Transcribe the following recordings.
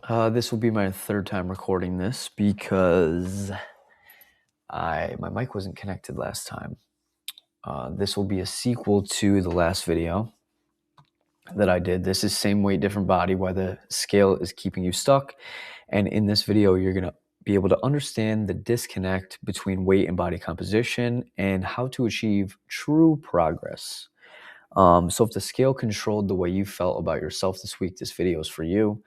This will be my third time recording this because my mic wasn't connected last time. This will be a sequel to the last video that I did. This is same weight, different body, why the scale is keeping you stuck. And in this video, you're going to be able to understand the disconnect between weight and body composition and how to achieve true progress. So if the scale controlled the way you felt about yourself this week, this video is for you.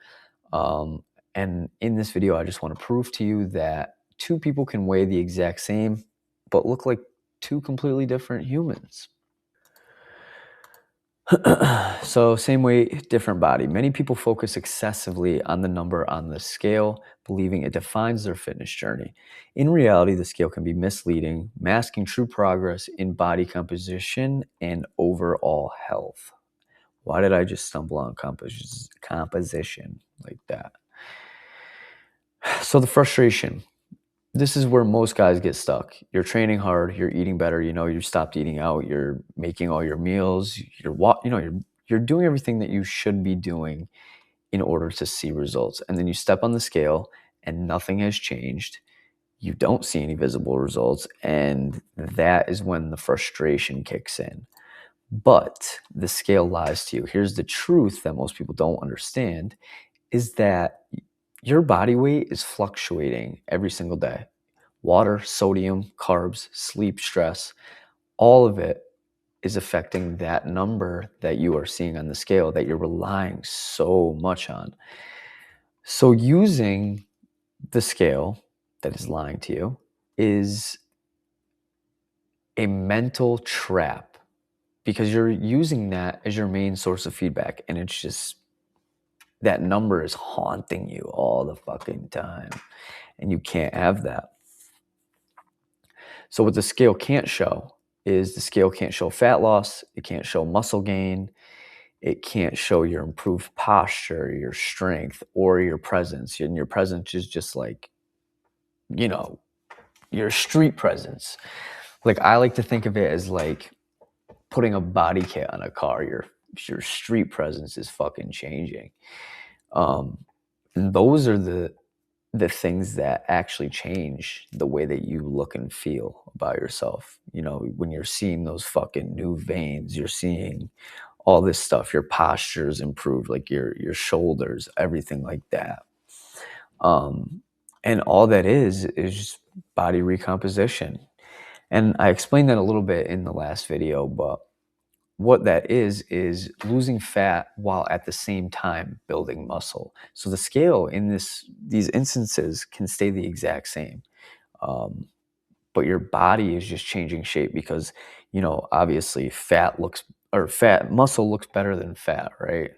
And in this video, I just want to prove to you that two people can weigh the exact same, but look like two completely different humans. So same weight, different body. Many people focus excessively on the number on the scale, believing it defines their fitness journey. In reality, the scale can be misleading, masking true progress in body composition and overall health. Why did I just stumble on composition like that? So the frustration, this is where most guys get stuck. You're training hard, you're eating better, you stopped eating out, you're making all your meals, you're doing everything that you should be doing in order to see results. And then you step on the scale and nothing has changed. You don't see any visible results, and that is when the frustration kicks in. But the scale lies to you. Here's the truth that most people don't understand is that your body weight is fluctuating every single day. Water, sodium, carbs, sleep, stress, all of it is affecting that number that you are seeing on the scale that you're relying so much on. So using the scale that is lying to you is a mental trap because you're using that as your main source of feedback, and it's just that number is haunting you all the fucking time, and you can't have that. So what the scale can't show is the scale can't show fat loss, it can't show muscle gain, it can't show your improved posture, your strength, or your presence. And your presence is just like, your street presence. Like, I like to think of it as like putting a body kit on a car. Your street presence is fucking changing. And those are the things that actually change the way that you look and feel about yourself. When you're seeing those fucking new veins, you're seeing all this stuff, your posture's improved, like your shoulders, everything like that. And all that is just body recomposition. And I explained that a little bit in the last video, but what that is losing fat while at the same time building muscle. So the scale in these instances can stay the exact same, but your body is just changing shape because, obviously muscle looks better than fat, right?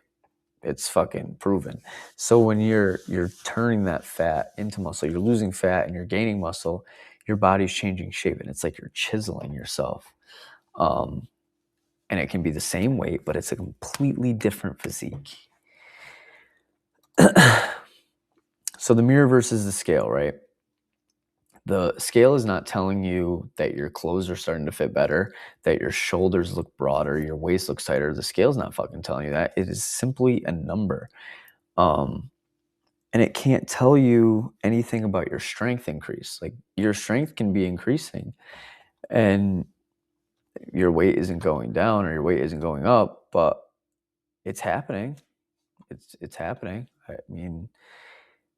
It's fucking proven. So when you're turning that fat into muscle, you're losing fat and you're gaining muscle, your body's changing shape, and it's like you're chiseling yourself. And it can be the same weight, but it's a completely different physique. So the mirror versus the scale, right? The scale is not telling you that your clothes are starting to fit better, that your shoulders look broader, your waist looks tighter. The scale's not fucking telling you that. It is simply a number. And it can't tell you anything about your strength increase. Like, your strength can be increasing and your weight isn't going down or your weight isn't going up, but it's happening. It's happening. I mean,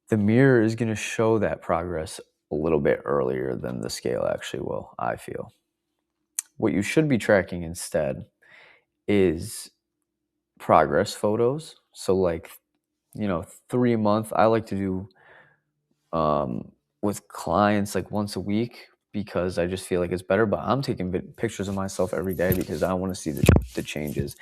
the mirror is going to show that progress a little bit earlier than the scale actually will, I feel. What you should be tracking instead is progress photos. So like, 3 month, I like to do with clients like once a week because I just feel like it's better, but I'm taking pictures of myself every day because I want to see the changes.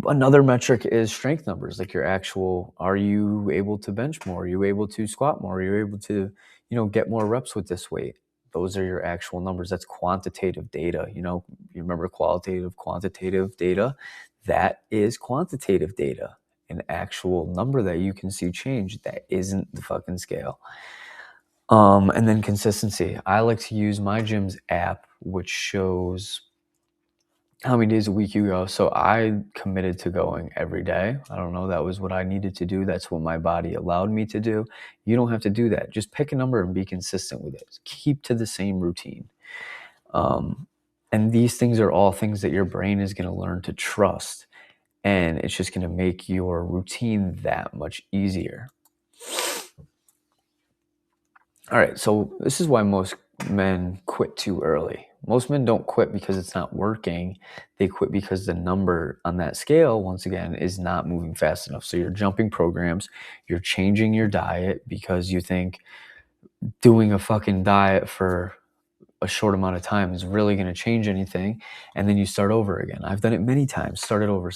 Another metric is strength numbers, like are you able to bench more? Are you able to squat more? Are you able to, get more reps with this weight? Those are your actual numbers. That's quantitative data. You remember quantitative data? That is quantitative data, an actual number that you can see change. That isn't the fucking scale. And then consistency. I like to use my gym's app, which shows how many days a week you go. So I committed to going every day. I don't know. That was what I needed to do. That's what my body allowed me to do. You don't have to do that. Just pick a number and be consistent with it. Keep to the same routine. And these things are all things that your brain is going to learn to trust. And it's just going to make your routine that much easier. All right. So this is why most men quit too early. Most men don't quit because it's not working. They quit because the number on that scale, once again, is not moving fast enough. So you're jumping programs, you're changing your diet because you think doing a fucking diet for a short amount of time is really going to change anything. And then you start over again. I've done it many times. Started over,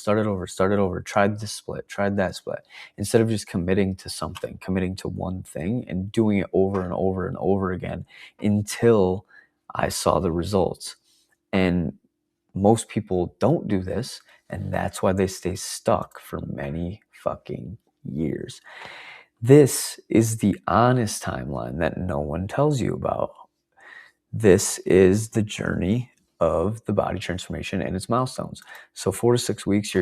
tried this split, tried that split. Instead of just committing to something, committing to one thing and doing it over and over and over again until I saw the results. And most people don't do this. And that's why they stay stuck for many fucking years. This is the honest timeline that no one tells you about. This is the journey of the body transformation and its milestones. So 4 to 6 weeks,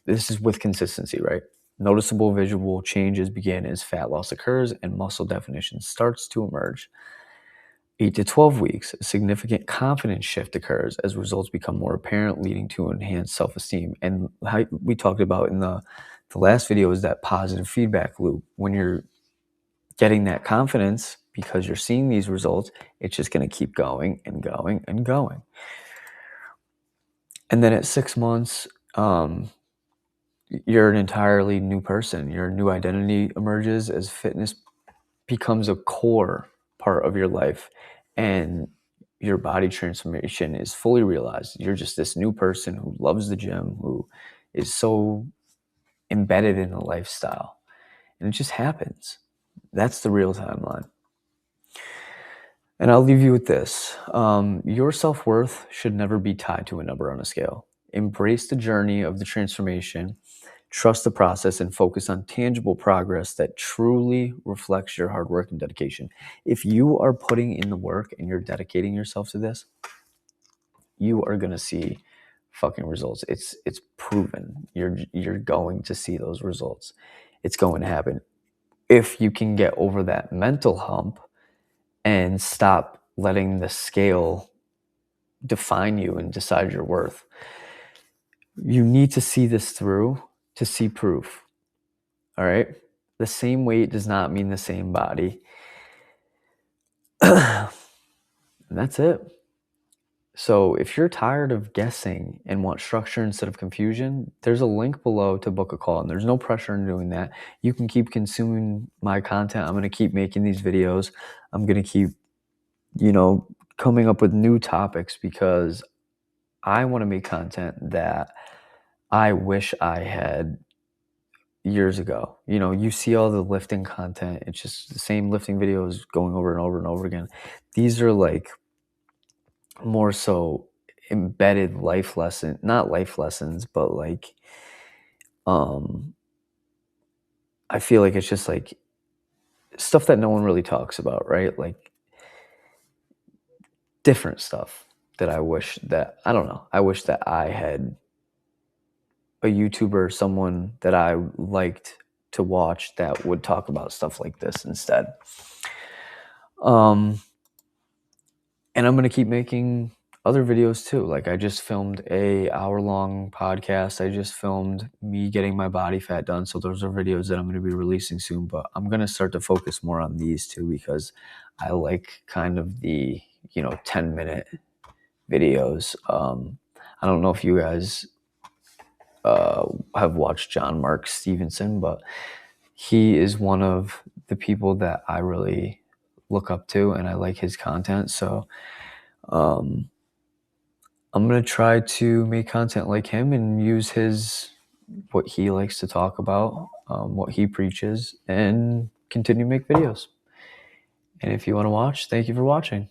this is with consistency, right? Noticeable visual changes begin as fat loss occurs and muscle definition starts to emerge. 8 to 12 weeks, a significant confidence shift occurs as results become more apparent, leading to enhanced self-esteem. And how we talked about in the last video is that positive feedback loop. When you're getting that confidence because you're seeing these results, it's just going to keep going and going and going. And then at 6 months, you're an entirely new person. Your new identity emerges as fitness becomes a core part of your life, and your body transformation is fully realized. You're just this new person who loves the gym, who is so embedded in a lifestyle, and it just happens. That's the real timeline. And I'll leave you with this. Your self-worth should never be tied to a number on a scale. Embrace the journey of the transformation, trust the process, and focus on tangible progress that truly reflects your hard work and dedication. If you are putting in the work and you're dedicating yourself to this, you are going to see fucking results. It's proven. You're going to see those results. It's going to happen. If you can get over that mental hump and stop letting the scale define you and decide your worth. You need to see this through to see proof. All right? The same weight does not mean the same body. And that's it. So if you're tired of guessing and want structure instead of confusion, there's a link below to book a call, and there's no pressure in doing that. You can keep consuming my content. I'm going to keep making these videos. I'm going to keep, coming up with new topics because I want to make content that I wish I had years ago. You see all the lifting content. It's just the same lifting videos going over and over and over again. These are like more so embedded life lesson, not life lessons, but like, I feel like it's just like stuff that no one really talks about, right? Like different stuff that I wish that I had a YouTuber, someone that I liked to watch that would talk about stuff like this instead. And I'm going to keep making other videos too. Like I just filmed a hour-long podcast. I just filmed me getting my body fat done. So those are videos that I'm going to be releasing soon, but I'm going to start to focus more on these two because I like kind of the, 10-minute videos. I don't know if you guys have watched John Mark Stevenson, but he is one of the people that I really look up to and I like his content. So I'm going to try to make content like him and use what he likes to talk about, what he preaches, and continue to make videos. And if you want to watch, thank you for watching.